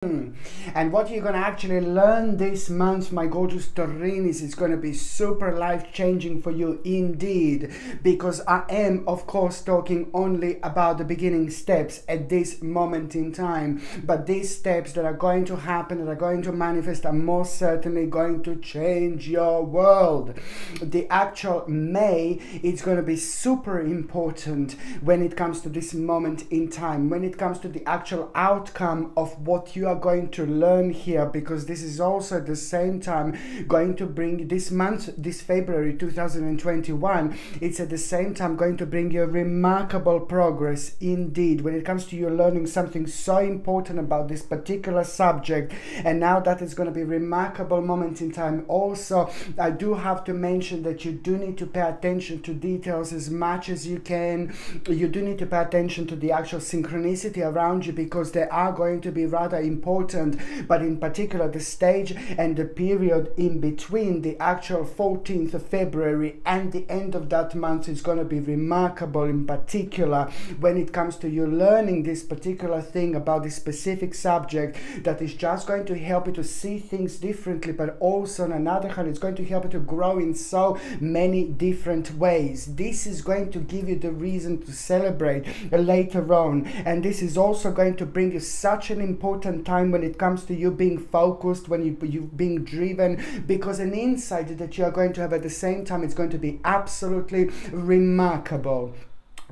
And what you're going to actually learn this month, my gorgeous Taurinis, is going to be super life-changing for you indeed, because I am, of course, talking only about the beginning steps at this moment in time. But these steps that are going to happen, that are going to manifest, are most certainly going to change your world. The actual May, it's going to be super important when it comes to this moment in time, when it comes to the actual outcome of what you are going to learn here, because this is also at the same time going to bring this month, this February 2021, it's at the same time going to bring you remarkable progress indeed when it comes to you learning something so important about this particular subject. And now that is going to be a remarkable moment in time. Also, I do have to mention that you do need to pay attention to details as much as you can. You do need to pay attention to the actual synchronicity around you, because they are going to be rather important, but in particular the stage and the period in between the actual 14th of February and the end of that month is going to be remarkable, in particular when it comes to you learning this particular thing about this specific subject that is just going to help you to see things differently, but also on another hand it's going to help you to grow in so many different ways. This is going to give you the reason to celebrate later on, and this is also going to bring you such an important time when it comes to you being focused, when you being driven, because an insight that you are going to have at the same time is going to be absolutely remarkable.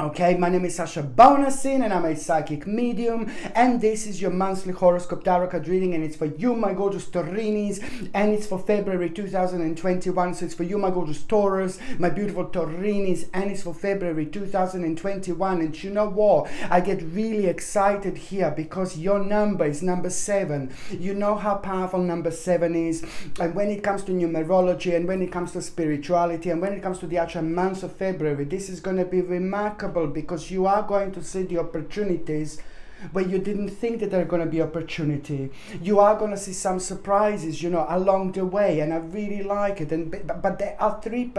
Okay, my name is Sasha Bonasin and I'm a psychic medium, and this is your monthly horoscope tarot card reading, and it's for you, my gorgeous Taurinis, and it's for February 2021. So it's for you, my gorgeous Taurus, my beautiful Taurinis, and it's for February 2021. And you know what? I get really excited here because your number is number 7. You know how powerful number 7 is, and when it comes to numerology, and when it comes to spirituality, and when it comes to the actual month of February, this is going to be remarkable, because you are going to see the opportunities where you didn't think that there are going to be opportunity. You are going to see some surprises, you know, along the way, and I really like it. And but there are three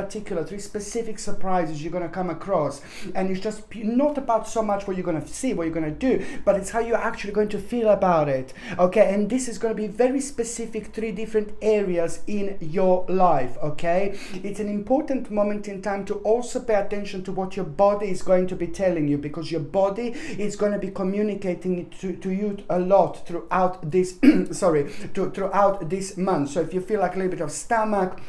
specific surprises you're going to come across, and it's just not about so much what you're going to see, what you're going to do, but it's how you're actually going to feel about it. Okay, and this is going to be very specific, 3 different areas in your life. Okay, it's an important moment in time to also pay attention to what your body is going to be telling you, because your body is going to be communicating it to you a lot throughout this throughout this month. So if you feel like a little bit of stomach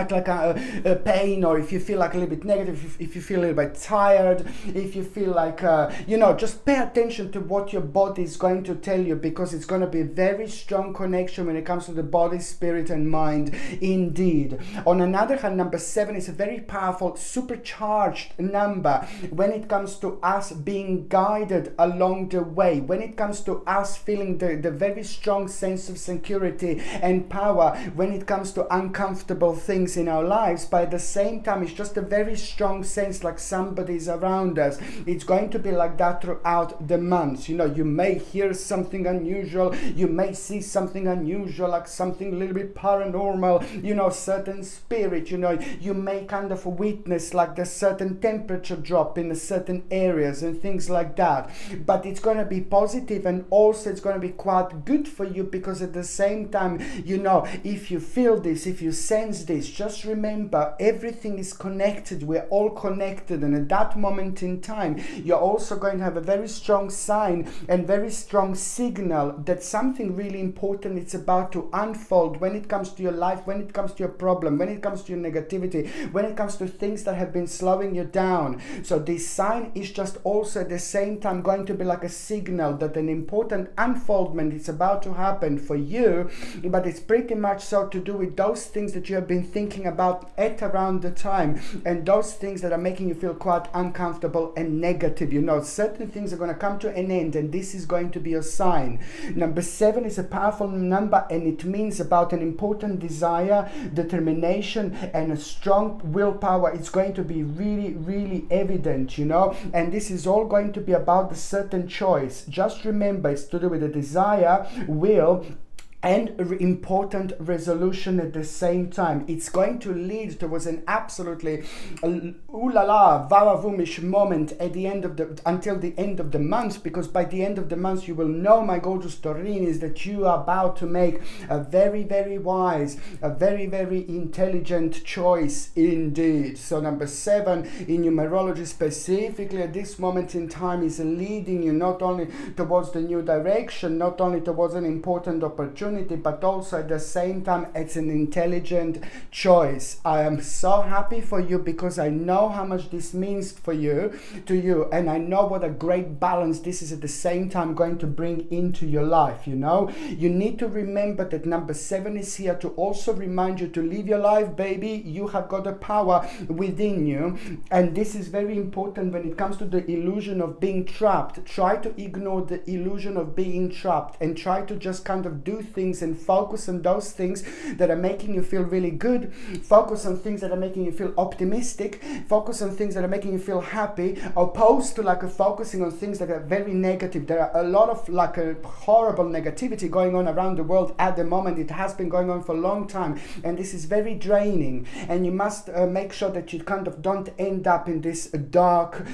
like a pain, or if you feel like a little bit negative, if you feel a little bit tired, if you feel like you know, just pay attention to what your body is going to tell you, because it's going to be a very strong connection when it comes to the body, spirit and mind indeed. On another hand, number 7 is a very powerful, supercharged number when it comes to us being guided along the way, when it comes to us feeling the very strong sense of security and power when it comes to uncomfortable things in our lives. But at the same time, it's just a very strong sense like somebody's around us. It's going to be like that throughout the month. You know, you may hear something unusual, you may see something unusual, like something a little bit paranormal, you know, certain spirit, you know, you may kind of witness like the certain temperature drop in certain areas and things like that. But it's going to be positive, and also it's going to be quite good for you, because at the same time, you know, if you feel this, if you sense this, just remember everything is connected. We're all connected, and at that moment in time you're also going to have a very strong sign and very strong signal that something really important is about to unfold when it comes to your life, when it comes to your problem, when it comes to your negativity, when it comes to things that have been slowing you down. So this sign is just also at the same time going to be like a signal that an important unfoldment is about to happen for you, but it's pretty much so to do with those things that you have been thinking about at around the time, and those things that are making you feel quite uncomfortable and negative. You know, certain things are going to come to an end, and this is going to be a sign. Number 7 is a powerful number, and it means about an important desire, determination and a strong willpower. It's going to be really, really evident, you know, and this is all going to be about a certain choice. Just remember, it's to do with a desire, will, and important resolution at the same time. It's going to lead towards an absolutely ooh la la, vavavumish moment at the end of until the end of the month, because by the end of the month you will know, my gorgeous Taurinis, that you are about to make a very, very wise, a very, very intelligent choice indeed. So number 7 in numerology specifically at this moment in time is leading you not only towards the new direction, not only towards an important opportunity, but also at the same time it's an intelligent choice. I am so happy for you because I know how much this means for you, to you, and I know what a great balance this is at the same time going to bring into your life. You know, you need to remember that number 7 is here to also remind you to live your life, baby. You have got the power within you, and this is very important when it comes to the illusion of being trapped. Try to ignore the illusion of being trapped and try to just kind of do things and focus on those things that are making you feel really good. Focus on things that are making you feel optimistic. Focus on things that are making you feel happy, opposed to like focusing on things that are very negative. There are a lot of like a horrible negativity going on around the world at the moment. It has been going on for a long time, and this is very draining, and you must make sure that you kind of don't end up in this dark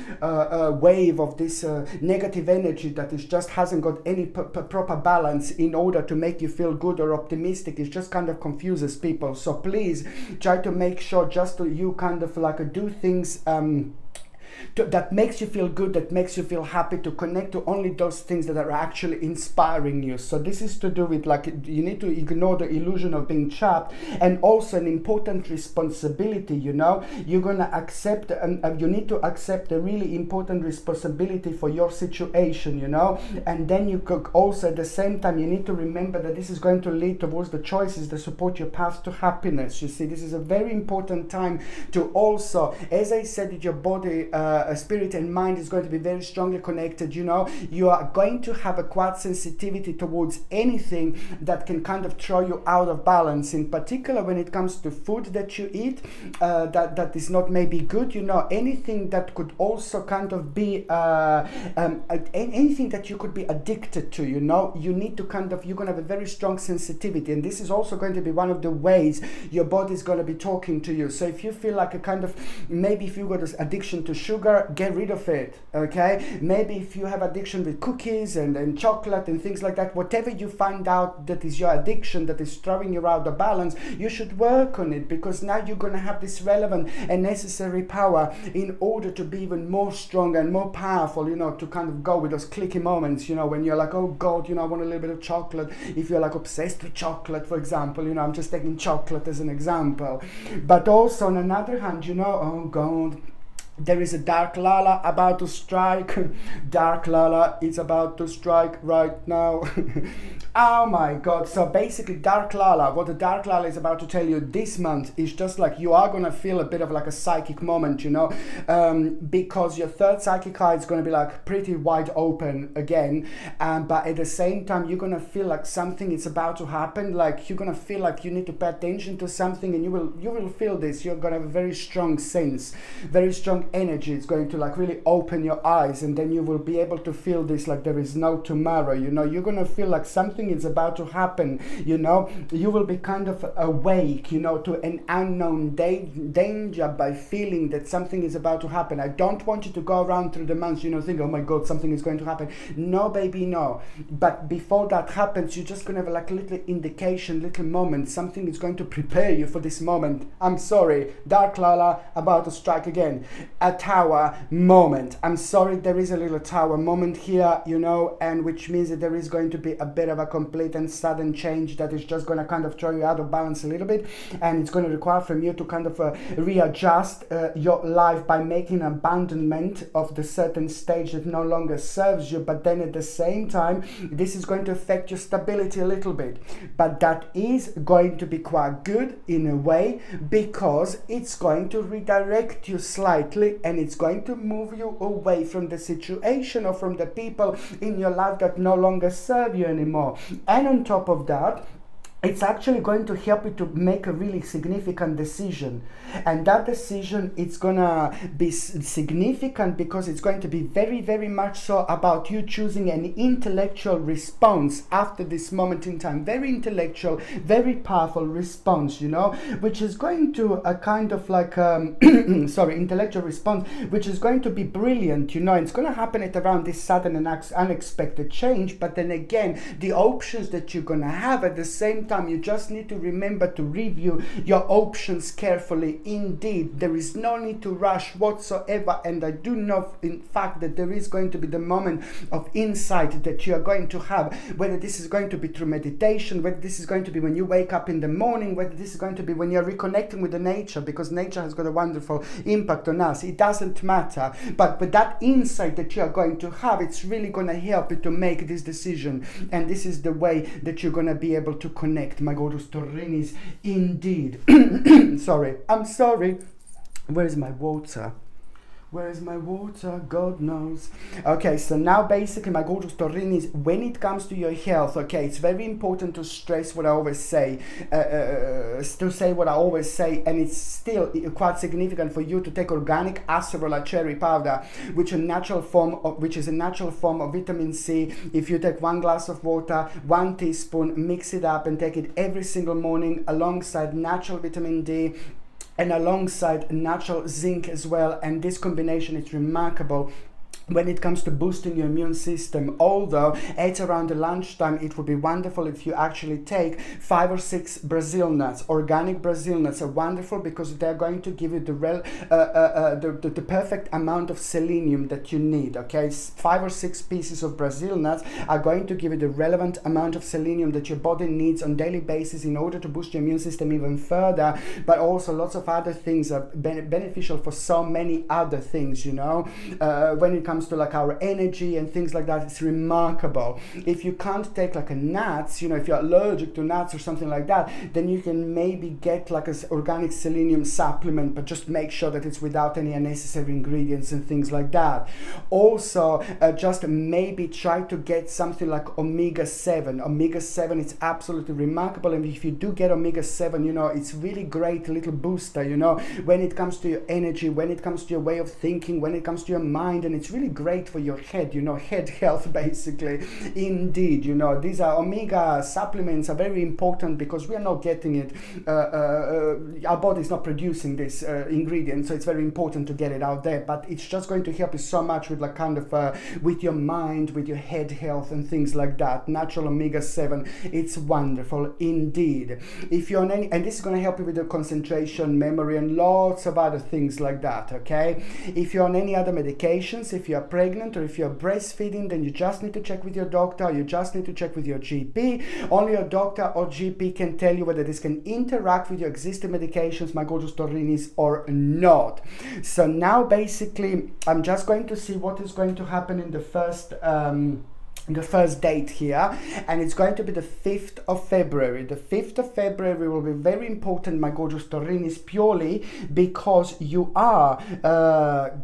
wave of this negative energy that is just hasn't got any proper balance in order to make you feel good or optimistic. It just kind of confuses people. So please try to make sure just to you kind of like do things that makes you feel good, that makes you feel happy, to connect to only those things that are actually inspiring you. So this is to do with like you need to ignore the illusion of being trapped, and also an important responsibility. You know, you're gonna accept you need to accept a really important responsibility for your situation, you know, and then you could also at the same time you need to remember that this is going to lead towards the choices that support your path to happiness. You see, this is a very important time to also, as I said, that your body spirit and mind is going to be very strongly connected. You know, you are going to have a quite sensitivity towards anything that can kind of throw you out of balance, in particular when it comes to food that you eat that is not maybe good. You know, anything that could also kind of be anything that you could be addicted to. You know, you need to kind of, you're going to have a very strong sensitivity, and this is also going to be one of the ways your body is going to be talking to you. So if you feel like a kind of, maybe if you've got this addiction to sugar, get rid of it. Okay, maybe if you have addiction with cookies and chocolate and things like that, whatever you find out that is your addiction that is throwing you out of balance, you should work on it, because now you're going to have this relevant and necessary power in order to be even more strong and more powerful, you know, to kind of go with those clicky moments, you know, when you're like, oh God, you know, I want a little bit of chocolate. If you're like obsessed with chocolate, for example, you know, I'm just taking chocolate as an example. But also on another hand, you know, oh God, there is a dark Lala about to strike. Dark Lala is about to strike right now. Oh my God. So basically Dark Lala, what the Dark Lala is about to tell you this month is just like you are going to feel a bit of like a psychic moment, you know, because your third psychic eye is going to be like pretty wide open again. But at the same time, you're going to feel like something is about to happen. Like you're going to feel like you need to pay attention to something, and you will feel this. You're going to have a very strong sense, very strong energy. It's going to like really open your eyes, and then you will be able to feel this like there is no tomorrow. You know, you're going to feel like something is about to happen. You know, you will be kind of awake, you know, to an unknown danger by feeling that something is about to happen. I don't want you to go around through the months, you know, think, oh my God, something is going to happen. No, baby, no. But before that happens, you're just going to have like a little indication, little moment. Something is going to prepare you for this moment. I'm sorry, Dark Lala about to strike again. A tower moment. I'm sorry, there is a little tower moment here, you know, and which means that there is going to be a bit of a complete and sudden change that is just going to kind of throw you out of balance a little bit, and it's going to require from you to kind of readjust your life by making an abandonment of the certain stage that no longer serves you. But then at the same time, this is going to affect your stability a little bit, but that is going to be quite good in a way, because it's going to redirect you slightly, and it's going to move you away from the situation or from the people in your life that no longer serve you anymore. And on top of that, it's actually going to help you to make a really significant decision. And that decision, it's gonna be significant because it's going to be very, very much so about you choosing an intellectual response after this moment in time. Very intellectual, very powerful response, you know, which is going to a kind of like sorry, intellectual response, which is going to be brilliant, you know. It's going to happen at around this sudden and unexpected change. But then again, the options that you're going to have at the same time, you just need to remember to review your options carefully. Indeed, there is no need to rush whatsoever, and I do know in fact that there is going to be the moment of insight that you are going to have, whether this is going to be through meditation, whether this is going to be when you wake up in the morning, whether this is going to be when you're reconnecting with the nature, because nature has got a wonderful impact on us. It doesn't matter, but with that insight that you are going to have, it's really going to help you to make this decision. And this is the way that you're going to be able to connect, my gorgeous Taurinis, indeed. Sorry, I'm sorry. Where is my water? Where is my water? God knows. Okay, so now basically, my gorgeous Taurinis, when it comes to your health, okay, it's very important to stress what I always say, and it's still quite significant for you to take organic acerola cherry powder, which is a natural form of vitamin C. If you take 1 glass of water, 1 teaspoon, mix it up and take it every single morning alongside natural vitamin D and alongside natural zinc as well, and this combination is remarkable when it comes to boosting your immune system. Although at around the lunchtime, it would be wonderful if you actually take 5 or 6 Brazil nuts. Organic Brazil nuts are wonderful because they're going to give you the perfect amount of selenium that you need. Okay, 5 or 6 pieces of Brazil nuts are going to give you the relevant amount of selenium that your body needs on a daily basis in order to boost your immune system even further. But also lots of other things are beneficial for so many other things, you know, when it comes to like our energy and things like that. It's remarkable. If you can't take like a nuts, you know, if you're allergic to nuts or something like that, then you can maybe get like an organic selenium supplement, but just make sure that it's without any unnecessary ingredients and things like that. Also, just maybe try to get something like omega-7. Omega-7 is absolutely remarkable, and if you do get omega-7, you know, it's really great little booster, you know, when it comes to your energy, when it comes to your way of thinking, when it comes to your mind, and it's really great for your head, you know, head health basically. Indeed, you know, these are omega supplements are very important because we are not getting it, our body is not producing this ingredient, so it's very important to get it out there. But it's just going to help you so much with like kind of with your mind, with your head health and things like that. Natural omega-7, it's wonderful indeed. If you're on any, and this is going to help you with your concentration, memory, and lots of other things like that. Okay, if you're on any other medications, if you're pregnant or if you're breastfeeding, then you just need to check with your doctor. You just need to check with your GP. Only your doctor or GP can tell you whether this can interact with your existing medications, my gorgeous Taurinis, or not. So now basically I'm just going to see what is going to happen in the first date here, and it's going to be the 5th of February. The 5th of February will be very important, my gorgeous Taurinis, purely because you are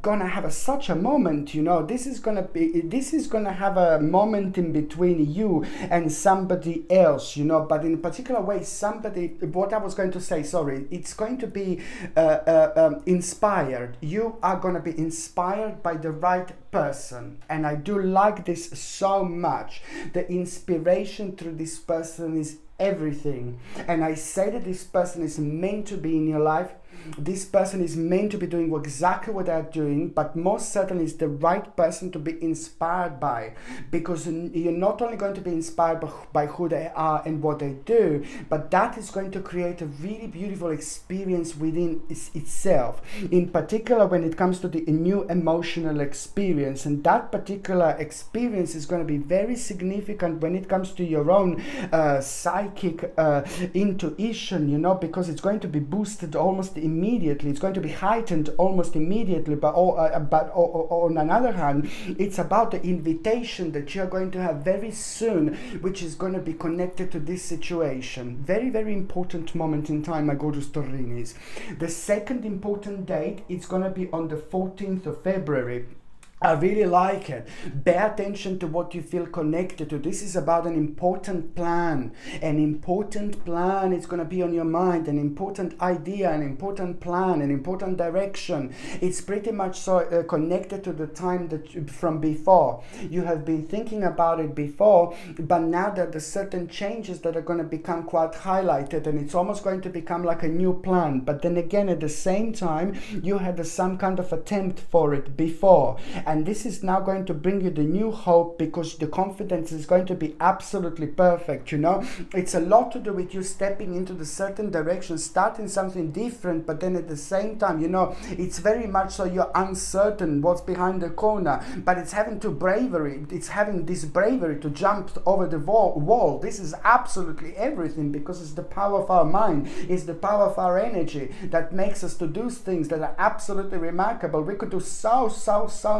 gonna have such a moment, you know. This is gonna have a moment in between you and somebody else, you know, but in a particular way, what I was going to say, sorry, it's going to be inspired. You are gonna be inspired by the right person, and I do like this so much. The inspiration through this person is everything, and I say that this person is meant to be in your life. This person is meant to be doing exactly what they're doing, but most certainly is the right person to be inspired by, because you're not only going to be inspired by who they are and what they do, but that is going to create a really beautiful experience within itself, in particular when it comes to the new emotional experience. And that particular experience is going to be very significant when it comes to your own psychic intuition, you know, because it's going to be boosted almost immediately. It's going to be heightened almost immediately. But on another hand, it's about the invitation that you're going to have very soon, which is going to be connected to this situation. Very, very important moment in time, my gorgeous Taurinis. The second important date is going to be on the 14th of February. I really like it. Pay attention to what you feel connected to. This is about an important plan. An important plan is going to be on your mind. An important idea, an important plan, an important direction. It's pretty much so connected to the time that from before. You have been thinking about it before, but now that there's certain changes that are going to become quite highlighted, and it's almost going to become like a new plan. But then again, at the same time, you had some kind of attempt for it before. And this is now going to bring you the new hope, because the confidence is going to be absolutely perfect, you know. It's a lot to do with you stepping into the certain direction, starting something different, but then at the same time, you know, it's very much so you're uncertain what's behind the corner, but it's having this bravery to jump over the wall. This is absolutely everything, because it's the power of our mind, it's the power of our energy that makes us to do things that are absolutely remarkable. We could do so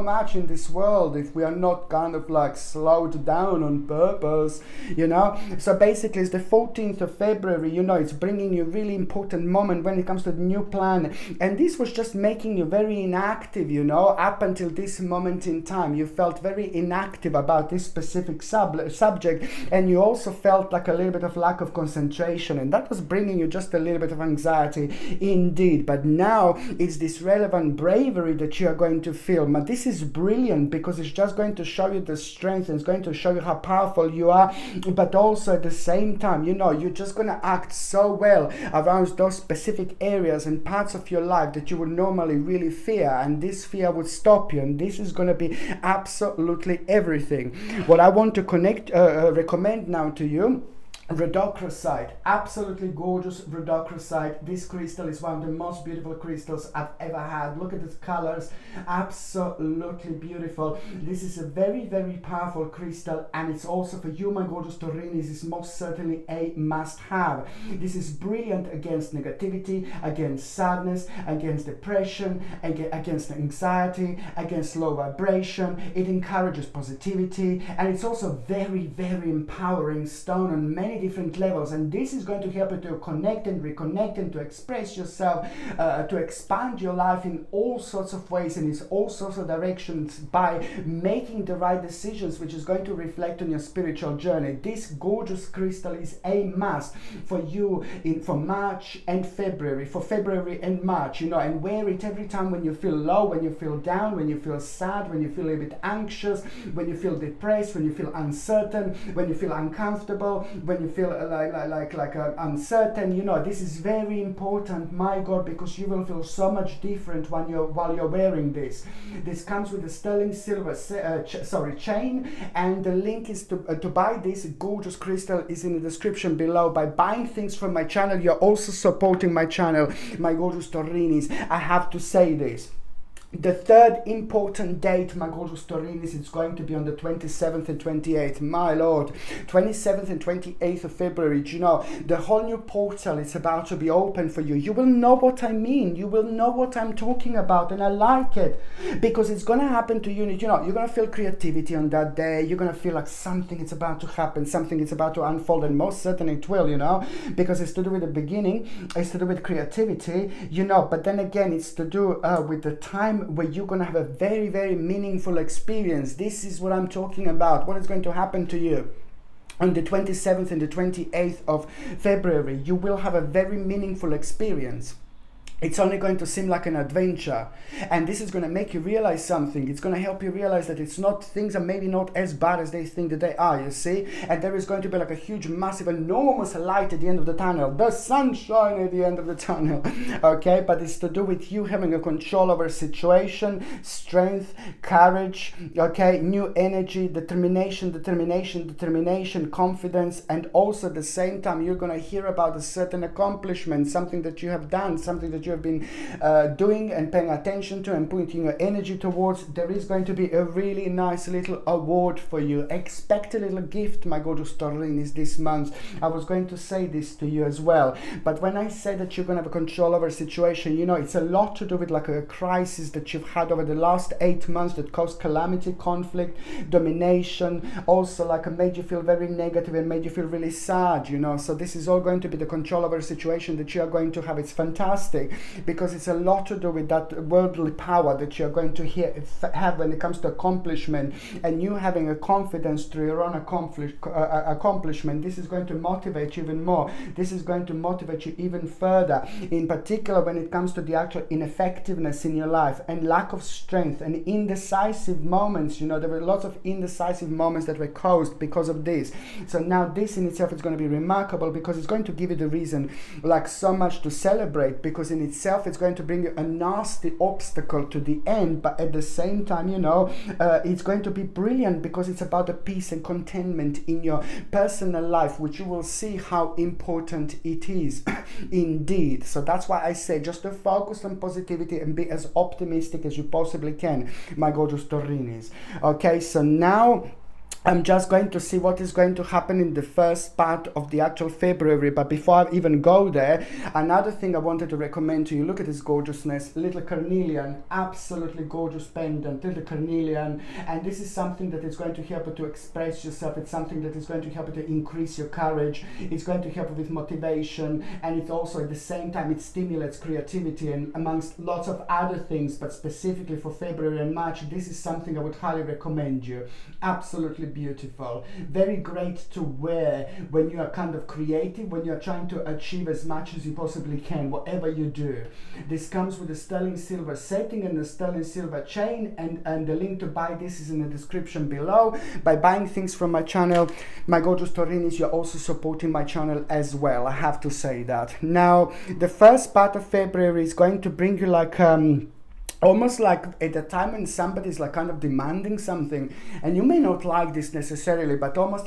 much in this world if we are not kind of like slowed down on purpose, you know. So basically it's the 14th of February, you know, it's bringing you a really important moment when it comes to the new plan. And this was just making you very inactive, you know. Up until this moment in time, you felt very inactive about this specific subject, and you also felt like a little bit of lack of concentration, and that was bringing you just a little bit of anxiety indeed. But now it's this relevant bravery that you are going to feel. But this is brilliant, because it's just going to show you the strength, and it's going to show you how powerful you are, but also at the same time, you know, you're just going to act so well around those specific areas and parts of your life that you would normally really fear, and this fear would stop you, and this is going to be absolutely everything. What I want to recommend now to you, rhodochrosite, absolutely gorgeous rhodochrosite. This crystal is one of the most beautiful crystals I've ever had. Look at the colors, absolutely beautiful. This is a very powerful crystal, and it's also for you, my gorgeous Taurinis, is most certainly a must-have. This is brilliant against negativity, against sadness, against depression, against anxiety, against low vibration. It encourages positivity, and it's also very empowering stone on many different levels, and this is going to help you to connect and reconnect and to express yourself, to expand your life in all sorts of ways and in all sorts of directions by making the right decisions, which is going to reflect on your spiritual journey. This gorgeous crystal is a must for you for March and February, for February and March, you know, and wear it every time when you feel low, when you feel down, when you feel sad, when you feel a bit anxious, when you feel depressed, when you feel uncertain, when you feel uncomfortable, when you feel uncertain. You know, this is very important, my God, because you will feel so much different while you're wearing this. This comes with a sterling silver chain, and the link is to buy this gorgeous crystal is in the description below. By buying things from my channel, you're also supporting my channel, my gorgeous Taurinis. I have to say this. The third important date, my gorgeous Taurinis, it's going to be on the 27th and 28th. My Lord, 27th and 28th of February. Do you know, the whole new portal is about to be open for you. You will know what I mean. You will know what I'm talking about, and I like it, because it's going to happen to you. You know, you're going to feel creativity on that day. You're going to feel like something is about to happen, something is about to unfold, and most certainly it will, you know, because it's to do with the beginning, it's to do with creativity, you know, but then again, it's to do with the time where you're going to have a very meaningful experience. This is what I'm talking about. What is going to happen to you on the 27th and the 28th of February? You will have a very meaningful experience. It's only going to seem like an adventure, and this is going to make you realize something. It's going to help you realize that it's not, things are maybe not as bad as they think that they are, you see, and there is going to be like a huge, massive, enormous light at the end of the tunnel, the sunshine at the end of the tunnel, okay? But it's to do with you having a control over a situation, strength, courage, okay, new energy, determination, confidence, and also at the same time you're going to hear about a certain accomplishment, something that you have done, something that you have been doing and paying attention to and putting your energy towards. There is going to be a really nice little award for you. Expect a little gift, my gorgeous Taurinis, this month. I was going to say this to you as well, but when I say that you're going to have a control over a situation, you know, it's a lot to do with like a crisis that you've had over the last 8 months that caused calamity, conflict, domination, also like made you feel very negative and made you feel really sad, you know. So this is all going to be the control over a situation that you are going to have. It's fantastic. because it's a lot to do with that worldly power that you're going to have when it comes to accomplishment, and you having a confidence through your own accomplishment. This is going to motivate you even more. This is going to motivate you even further, in particular when it comes to the actual ineffectiveness in your life and lack of strength and indecisive moments. You know, there were lots of indecisive moments that were caused because of this. So now this in itself is going to be remarkable, because it's going to give you the reason, like, so much to celebrate, because in itself it's going to bring you a nasty obstacle to the end, but at the same time, you know, it's going to be brilliant, because it's about the peace and contentment in your personal life, which you will see how important it is indeed. So that's why I say just to focus on positivity and be as optimistic as you possibly can, my gorgeous Taurinis. Okay, so now I'm just going to see what is going to happen in the first part of the actual February. But before I even go there, another thing I wanted to recommend to you, look at this gorgeousness, little carnelian, absolutely gorgeous pendant, little carnelian. And this is something that is going to help you to express yourself. It's something that is going to help you to increase your courage. It's going to help you with motivation. And it also, at the same time, it stimulates creativity, and amongst lots of other things. But specifically for February and March, this is something I would highly recommend you. Absolutely beautiful, very great to wear when you are kind of creative, when you are trying to achieve as much as you possibly can, whatever you do. This comes with a sterling silver setting and a sterling silver chain, and the link to buy this is in the description below. By buying things from my channel, my gorgeous Taurinis, you're also supporting my channel as well, I have to say that. Now the first part of February is going to bring you like almost like at a time when somebody's like kind of demanding something, and you may not like this necessarily, but almost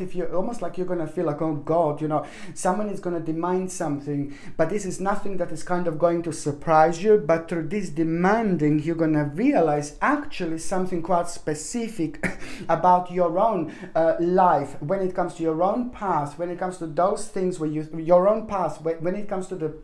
like you're gonna feel like, oh God, you know, someone is gonna demand something, but this is nothing that is kind of going to surprise you. But through this demanding, you're gonna realize actually something quite specific about your own life, when it comes to your own path, when it comes to those things where your own path, when it comes to the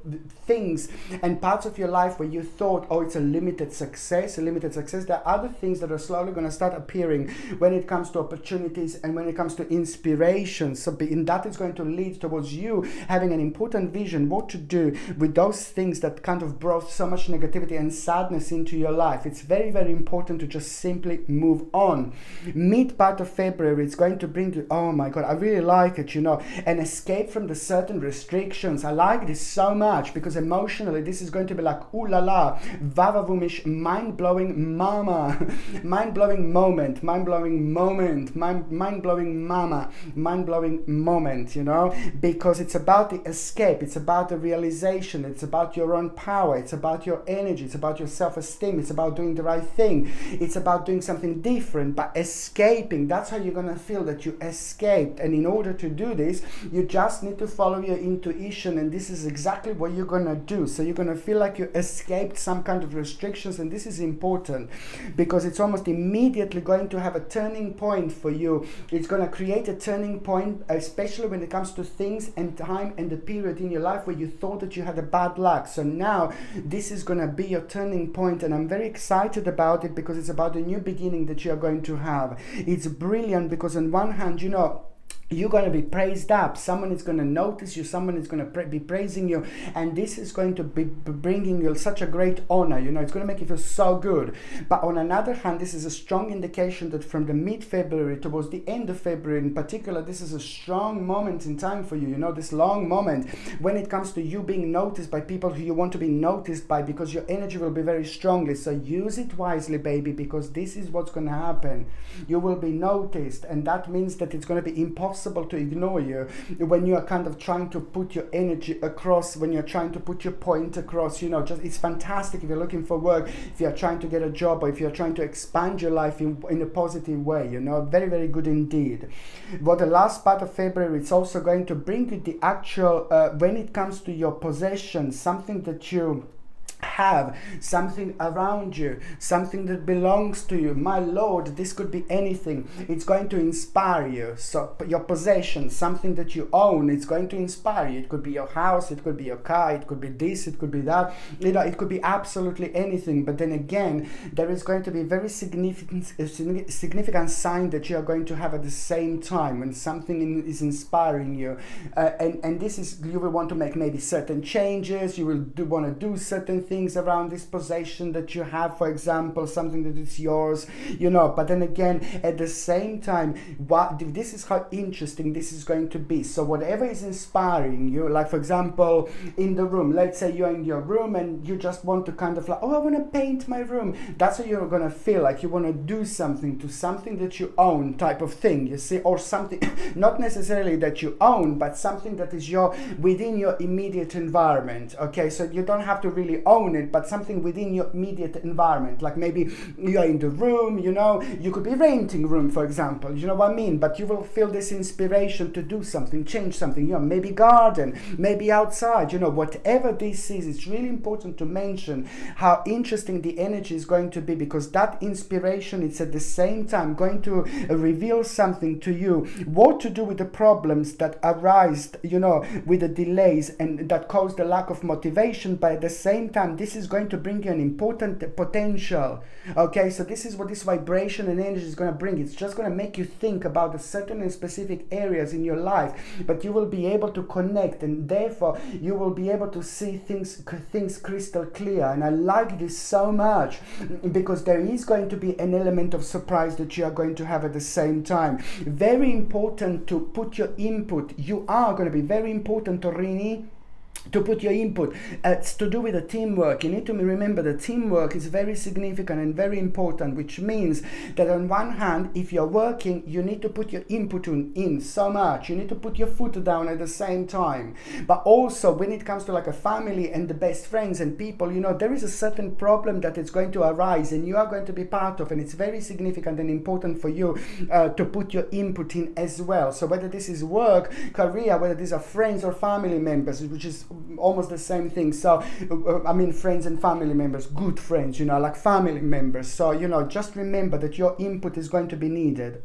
things and parts of your life where you thought, oh, it's a limited success. There are other things that are slowly going to start appearing when it comes to opportunities and when it comes to inspiration. So in that is going to lead towards you having an important vision, what to do with those things that kind of brought so much negativity and sadness into your life. It's very, very important to just simply move on. Mid part of February, it's going to bring you, oh my God, I really like it, you know, an escape from the certain restrictions. I like this so much, because emotionally this is going to be like, ooh la la, vavavumish, mind-blowing mama, mind-blowing moment, mind-blowing moment, mind-blowing mama, mind-blowing moment, you know, because it's about the escape, it's about the realization, it's about your own power, it's about your energy, it's about your self-esteem, it's about doing the right thing, it's about doing something different, but escaping. That's how you're gonna feel that you escaped. And in order to do this, you just need to follow your intuition, and this is exactly what you're gonna do. So you're gonna feel like you escaped some kind of restrictions, and this is important because it's almost immediately going to have a turning point for you. It's going to create a turning point, especially when it comes to things and time and the period in your life where you thought that you had a bad luck. So now this is going to be your turning point, and I'm very excited about it because it's about a new beginning that you are going to have. It's brilliant because on one hand, you know, you're going to be praised up. Someone is going to notice you. Someone is going to be praising you. And this is going to be bringing you such a great honor. You know, it's going to make you feel so good. But on another hand, this is a strong indication that from the mid-February towards the end of February in particular, this is a strong moment in time for you. You know, this long moment when it comes to you being noticed by people who you want to be noticed by, because your energy will be very strongly. So use it wisely, baby, because this is what's going to happen. You will be noticed, and that means that it's going to be impossible to ignore you when you are kind of trying to put your energy across, when you're trying to put your point across. You know, just it's fantastic if you're looking for work, if you're trying to get a job, or if you're trying to expand your life in a positive way. You know, very, very good indeed. But the last part of February, it's also going to bring you the actual when it comes to your possessions, something that you have something around you, something that belongs to you. My Lord, this could be anything. It's going to inspire you. So your possession, something that you own, it's going to inspire you. It could be your house, it could be your car, it could be this, it could be that. You know, it could be absolutely anything. But then again, there is going to be a very significant sign that you are going to have at the same time when something is inspiring you. And this is, you will want to make maybe certain changes, you will want to do certain things around this possession that you have, for example, something that is yours, you know. But then again, at the same time, this is how interesting this is going to be. So whatever is inspiring you, like for example, in the room, let's say you're in your room and you just want to kind of like, oh, I want to paint my room. That's how you're going to feel, like you want to do something to something that you own, type of thing, you see, or something, not necessarily that you own, but something that is within your immediate environment. Okay, so you don't have to really own it, but something within your immediate environment. Like maybe you're in the room, you know, you could be renting room, for example, you know what I mean, but you will feel this inspiration to do something, change something, you know, maybe garden, maybe outside, you know, whatever this is. It's really important to mention how interesting the energy is going to be, because that inspiration, it's at the same time going to reveal something to you, what to do with the problems that arise, you know, with the delays and that cause the lack of motivation. But at the same time, this is going to bring you an important potential. Okay, so this is what this vibration and energy is going to bring. It's just going to make you think about the certain and specific areas in your life, but you will be able to connect, and therefore you will be able to see things crystal clear. And I like this so much, because there is going to be an element of surprise that you are going to have at the same time. Very important to put your input. You are going to be very important, Torini, to put your input. It's to do with the teamwork. You need to remember that teamwork is very significant and very important, which means that on one hand, if you're working, you need to put your input in so much. You need to put your foot down at the same time. But also when it comes to like a family and the best friends and people, you know, there is a certain problem that is going to arise and you are going to be part of, and it's very significant and important for you to put your input in as well. So whether this is work, career, whether these are friends or family members, which is almost the same thing. So I mean, friends and family members, good friends, you know, like family members. So, you know, just remember that your input is going to be needed.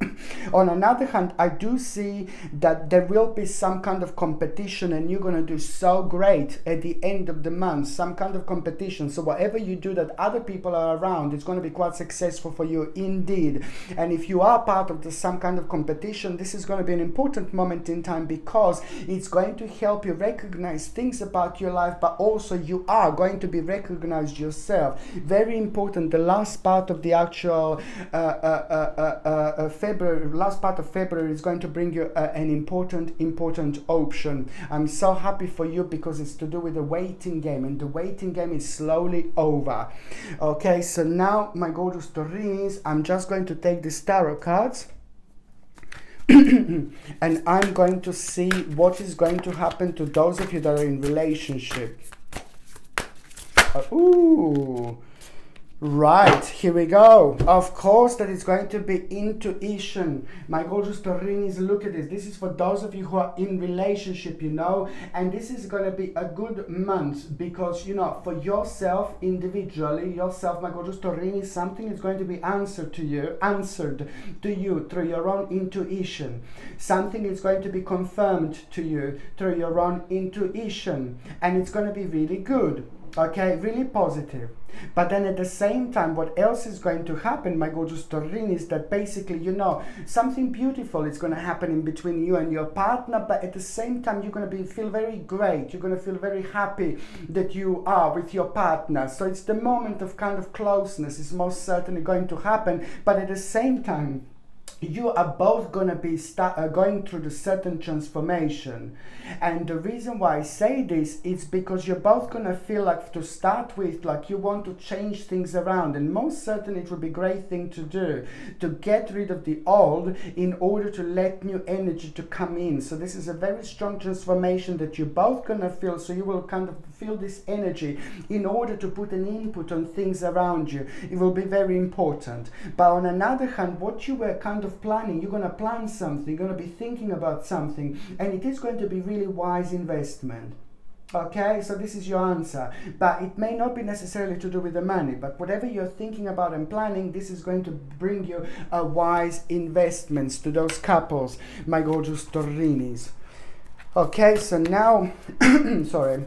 On another hand, I do see that there will be some kind of competition, and you're going to do so great at the end of the month, some kind of competition. So whatever you do that other people are around, it's going to be quite successful for you indeed. And if you are part of some kind of competition, this is going to be an important moment in time, because it's going to help you recognize things about your life, but also you are going to be recognized yourself. Very important. The last part of the actual February, last part of February is going to bring you an important option. I'm so happy for you, because it's to do with the waiting game, and the waiting game is slowly over. Okay, so now my gorgeous Taurinis, I'm just going to take these tarot cards and I'm going to see what is going to happen to those of you that are in relationship. Ooh, right, here we go. Of course that it's going to be intuition. My gorgeous Taurinis, look at this. This is for those of you who are in relationship, you know, and this is going to be a good month, because, you know, for yourself individually, yourself, my gorgeous Taurinis, something is going to be answered to you through your own intuition. Something is going to be confirmed to you through your own intuition, and it's going to be really good. Okay, really positive. But then at the same time, what else is going to happen, my gorgeous Taurin, is that basically, you know, something beautiful is going to happen in between you and your partner, but at the same time, you're going to feel very great. You're going to feel very happy that you are with your partner. So it's the moment of kind of closeness is most certainly going to happen, but at the same time, you are both going to be going through the certain transformation. And the reason why I say this is because you're both going to feel like, to start with, like you want to change things around, and most certainly it would be a great thing to do, to get rid of the old in order to let new energy to come in. So this is a very strong transformation that you're both going to feel, so you will kind of feel this energy in order to put an input on things around you. It will be very important. But on another hand, what you were kind of planning, you're going to plan something, you're going to be thinking about something, and it is going to be really wise investment. Okay, so this is your answer, but it may not be necessarily to do with the money, but whatever you're thinking about and planning, this is going to bring you a wise investments to those couples, my gorgeous Taurinis. Okay, so now, sorry.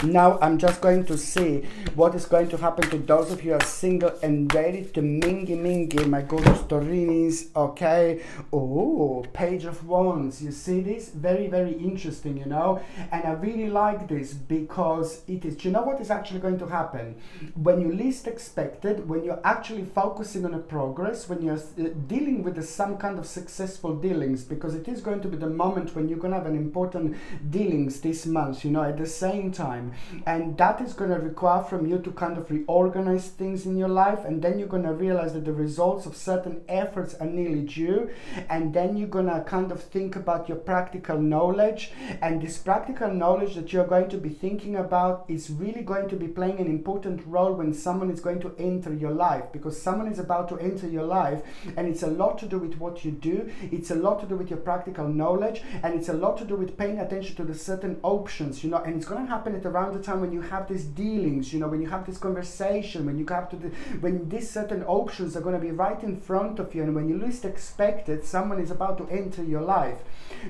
Now I'm just going to see what is going to happen to those of you who are single and ready to mingy, my gorgeous Taurinis. Okay. Oh, Page of Wands. You see this? Very, very interesting, you know. And I really like this because it is, you know what is actually going to happen? When you least expect it, when you're actually focusing on a progress, when you're dealing with some kind of successful dealings, because it is going to be the moment when you're going to have an important dealings this month, you know, at the same time. And that is going to require from you to kind of reorganize things in your life, and then you're going to realize that the results of certain efforts are nearly due, and then you're going to kind of think about your practical knowledge, and this practical knowledge that you're going to be thinking about is really going to be playing an important role when someone is going to enter your life, because someone is about to enter your life, and it's a lot to do with what you do, it's a lot to do with your practical knowledge, and it's a lot to do with paying attention to the certain options, you know, and it's going to happen at around the time when you have these dealings, you know, when you have this conversation, when you have to when these certain options are going to be right in front of you, and when you least expect it, someone is about to enter your life.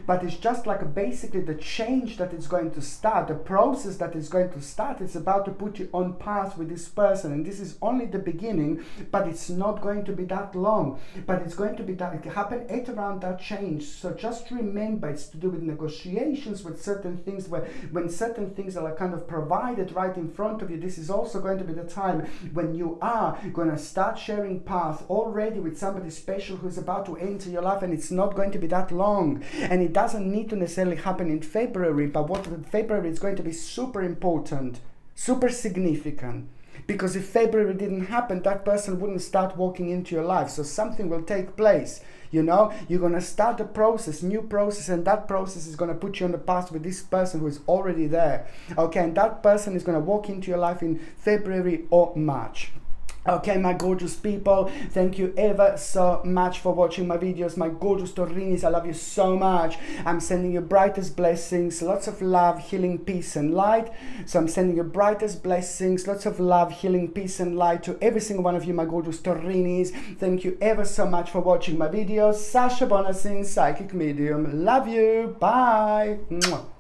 But it's just like basically the change that is going to start, the process that is going to start, it's about to put you on path with this person, and this is only the beginning, but it's not going to be that long, but it's going to be that it happen at around that change. So just remember, it's to do with negotiations with certain things, where when certain things are kind of provided right in front of you, this is also going to be the time when you are going to start sharing path already with somebody special who's about to enter your life, and it's not going to be that long, and it doesn't need to necessarily happen in February, but what February is going to be super important, super significant, because if February didn't happen, that person wouldn't start walking into your life, so something will take place. You know, you're going to start a process, new process, and that process is going to put you on the path with this person who is already there. Okay, and that person is going to walk into your life in February or March. Okay, my gorgeous people, thank you ever so much for watching my videos, my gorgeous Taurinis. I love you so much. I'm sending you brightest blessings, lots of love, healing, peace, and light. So I'm sending you brightest blessings, lots of love, healing, peace, and light to every single one of you, my gorgeous Taurinis. Thank you ever so much for watching my videos. Sasha Bonasin, Psychic Medium. Love you. Bye. Mwah.